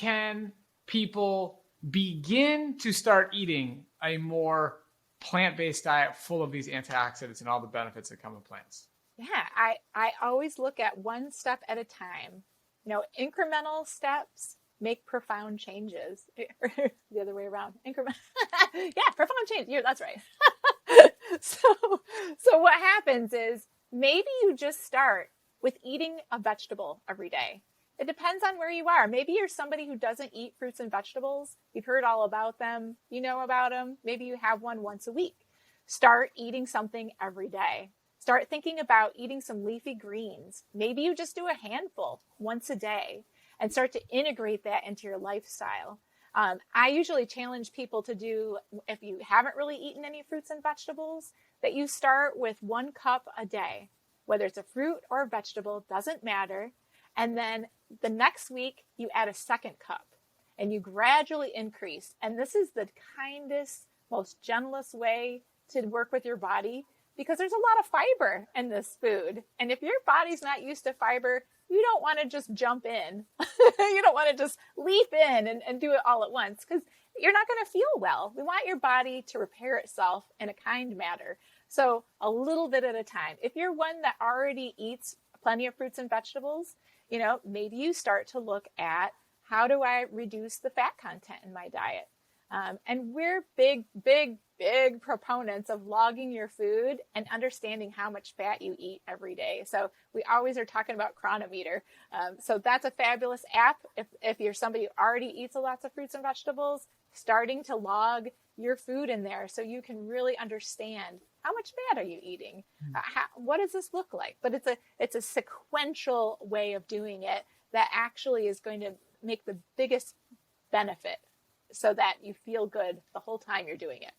can people begin to start eating a more plant-based diet full of these antioxidants and all the benefits that come with plants? Yeah, I always look at one step at a time. Incremental steps make profound changes. The other way around. Yeah, profound change. Yeah, that's right. So what happens is maybe you just start with eating a vegetable every day. It depends on where you are. Maybe you're somebody who doesn't eat fruits and vegetables. You've heard all about them. You know about them. Maybe you have one once a week. Start eating something every day. Start thinking about eating some leafy greens. Maybe you just do a handful once a day and start to integrate that into your lifestyle. I usually challenge people to do, if you haven't really eaten any fruits and vegetables, that you start with 1 cup a day, whether it's a fruit or a vegetable, doesn't matter. And then the next week you add a 2nd cup and you gradually increase. And this is the kindest, most gentlest way to work with your body, because there's a lot of fiber in this food. And if your body's not used to fiber, you don't want to just jump in. You don't want to just leap in and do it all at once, because you're not going to feel well. We want your body to repair itself in a kind manner. So a little bit at a time. If you're one that already eats plenty of fruits and vegetables, maybe you start to look at, how do I reduce the fat content in my diet? And we're big proponents of logging your food and understanding how much fat you eat every day. So we always are talking about Chronometer. So that's a fabulous app. If you're somebody who already eats lots of fruits and vegetables, starting to log your food in there so you can really understand, how much fat are you eating? What does this look like? But it's a sequential way of doing it that actually is going to make the biggest benefit, so that you feel good the whole time you're doing it.